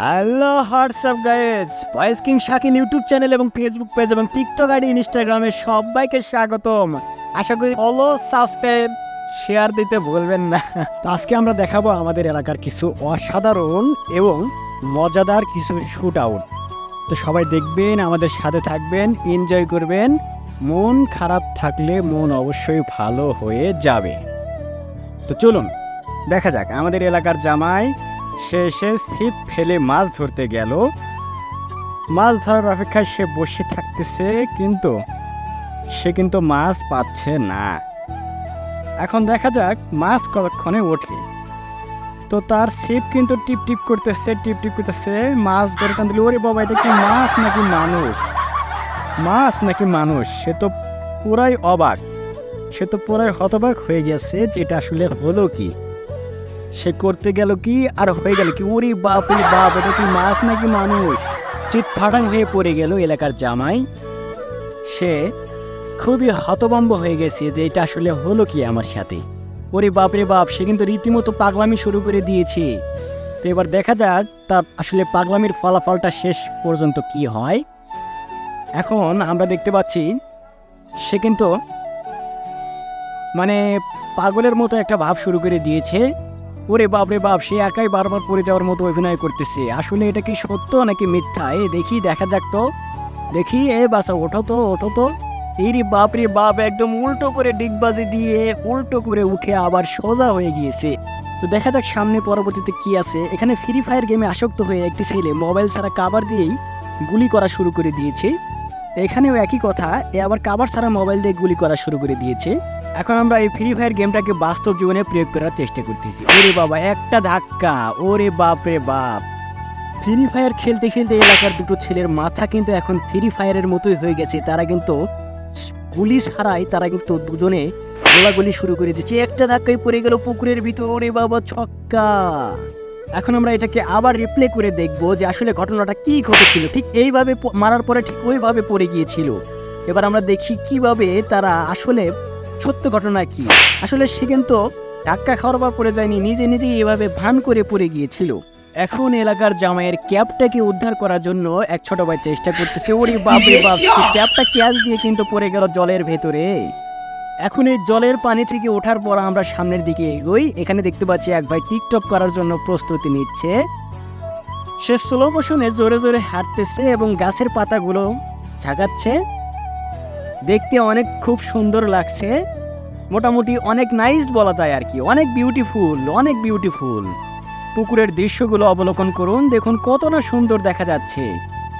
Hello WhatsApp guys, voice king Shakil YouTube channel এবং Facebook page এবং TikTok ID ইনস্টাগ্রামে সবাইকে স্বাগতম। আশা করি ফলো, সাবস্ক্রাইব, শেয়ার দিতে ভুলবেন না। তো আজকে আমরা দেখাবো আমাদের এলাকার কিছু অসাধারণ এবং মজাদার কিছু শুট আউট। তো সবাই দেখবেন, আমাদের সাথে থাকবেন, এনজয় করবেন। মন খারাপ থাকলে মন অবশ্যই ভালো হয়ে যাবে। তো চলুন দেখা যাক। আমাদের এলাকার জামাই সে ছিপ ফেলে মাছ ধরতে গেল। মাছ ধরার অপেক্ষায় সে বসে থাকতেছে, কিন্তু সে মাছ পাচ্ছে না। এখন দেখা যাক মাছ কতক্ষণে ওঠে। তো তার ছিপ কিন্তু টিপ টিপ করতেছে, মাছ ধরে টান দিল। ওরে বাবা, এটা কি মাছ নাকি মানুষ? মাছ নাকি মানুষ? সে তো পুরাই অবাক, সে তো পুরাই হতবাক হয়ে গেছে যে এটা আসলে হলো কি। সে করতে গেল কি আর হয়ে গেল কি? ওরে বাপ রে বাপ, এটা কি মাছ নাকি মানুষ? চিৎ ফাটাং হয়ে পড়ে গেল এলাকার জামাই। সে খুবই হতভম্ব হয়ে গেছে যে এটা আসলে হলো কি আমার সাথে। ওরে বাপ রে বাপ, সে কিন্তু রীতিমতো পাগলামি শুরু করে দিয়েছে। তো এবার দেখা যাক তার আসলে পাগলামির ফলাফলটা শেষ পর্যন্ত কি হয়। এখন আমরা দেখতে পাচ্ছি সে কিন্তু পাগলের মতো একটা ভাব শুরু করে দিয়েছে। ওরে বাপ রে বাপ, সে একাই বারবার পড়ে যাওয়ার মতো অভিনয় করতেছে। আসলে এটা কি সত্য নাকি মিথ্যা? দেখা যাক তো, দেখি। বাসা, ওঠো তো। এই রে বাপ, একদম উল্টো করে ডিগবাজি দিয়ে উল্টো করে উঠে আবার সোজা হয়ে গিয়েছে। তো দেখা যাক সামনে পরবর্তীতে কি আছে। এখানে ফ্রি ফায়ার গেমে আসক্ত হয়ে একটি ছেলে মোবাইল ছাড়া কাভার দিয়েই গুলি করা শুরু করে দিয়েছে। এখানেও একই কথা, আবার কাভার ছাড়া মোবাইল দিয়ে গুলি করা শুরু করে দিয়েছে। এখন আমরা এই ফ্রি ফায়ার গেমটাকে বাস্তব জীবনে প্রয়োগ করার চেষ্টা করতেছি। ওরে বাবা, একটা ধাক্কা! ওরে বাপ রে বাপ! ফ্রি ফায়ার খেলতে খেলতে এলাকার দুটো ছেলের মাথা কিন্তু এখন ফ্রি ফায়ারের মতোই হয়ে গেছে। তারা কিন্তু গুলি ছাড়াই দুজনে গোলাগুলি শুরু করে দিচ্ছে। একটা ধাক্কায় পড়ে গেল পুকুরের ভিতর। ওরে বাবা, ছক্কা! এখন আমরা এটাকে আবার রিপ্লে করে দেখবো যে আসলে ঘটনাটা কি ঘটেছিল। ঠিক এইভাবে মারার পরে ঠিক ওইভাবে পড়ে গিয়েছিল। এবার আমরা দেখি কিভাবে তারা আসলে সত্য ঘটনা কি। আসলে সে কিন্তু ধাক্কা খাওয়ার পর পড়ে যায়নি, নিজে নিজেই এভাবে ভান করে পড়ে গিয়েছিল। এখন এলাকার জামাইয়ের ক্যাপটাকে উদ্ধার করার জন্য এক ছোট ভাই চেষ্টা করতেছে। ওরে বাপ রে বাপ, সে ক্যাপটা ক্যাচ দিয়ে কিন্তু পড়ে গেল জলের ভেতরে। এখন এই জলের পানি থেকে ওঠার পর আমরা সামনের দিকে এগোই। এখানে দেখতে পাচ্ছি এক ভাই টিকটক করার জন্য প্রস্তুতি নিচ্ছে। সে স্লো মোশনে জোরে জোরে হাঁটতেছে এবং গাছের পাতাগুলো ঝাঁকাচ্ছে। দেখতে খুব সুন্দর লাগছে। মোটামুটি অনেক নাইস বলা যায় আর কি। অনেক বিউটিফুল। পুকুরের দৃশ্যগুলো অবলোকন করুন, দেখুন কত না সুন্দর দেখা যাচ্ছে।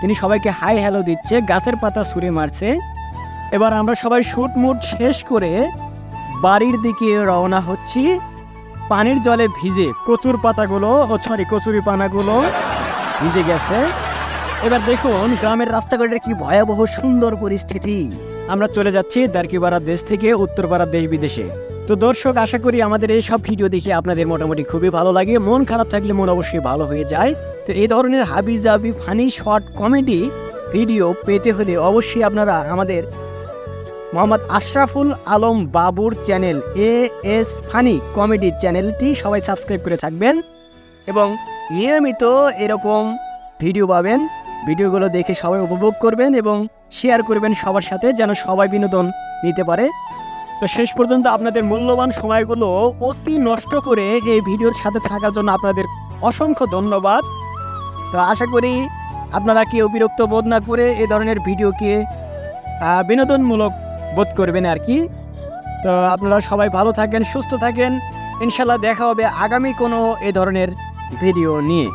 তিনি সবাইকে হাই হ্যালো দিচ্ছে, গাছের পাতা ছুঁড়ে মারছে। এবার আমরা সবাই শুট মুট শেষ করে বাড়ির দিকে রওনা হচ্ছি। পানির জলে ভিজে কচুরি পানাগুলো ভিজে গেছে। এবার দেখুন গ্রামের রাস্তাঘাটের কি ভয়াবহ সুন্দর পরিস্থিতি। আমরা চলে যাচ্ছি দার্কিপাড়া দেশ থেকে উত্তরপাড়া দেশ বিদেশে। তো দর্শক, আশা করি আমাদের এই সব ভিডিও দেখে আপনাদের মোটামুটি খুবই ভালো লাগে। মন খারাপ থাকলে মন অবশ্যই ভালো হয়ে যায়। তো এই ধরনের হাবিজাবি ফানি শর্ট কমেডি ভিডিও পেতে হলে অবশ্যই আপনারা আমাদের মোহাম্মদ আশরাফুল আলম বাবুর চ্যানেল AS ফানি কমেডি চ্যানেলটি সবাই সাবস্ক্রাইব করে থাকবেন এবং নিয়মিত এরকম ভিডিও পাবেন। ভিডিওগুলো দেখে সবাই উপভোগ করবেন এবং শেয়ার করবেন সবার সাথে, যেন সবাই বিনোদন নিতে পারে। তো শেষ পর্যন্ত আপনাদের মূল্যবান সময়গুলো অতি নষ্ট করে এই ভিডিওর সাথে থাকার জন্য আপনাদের অসংখ্য ধন্যবাদ। তো আশা করি আপনারা কেউ বিরক্ত বোধ না করে এ ধরনের ভিডিওকে বিনোদনমূলক বোধ করবেন আর কি। তো আপনারা সবাই ভালো থাকেন, সুস্থ থাকেন। ইনশাল্লাহ দেখা হবে আগামী কোনো এ ধরনের ভিডিও নিয়ে।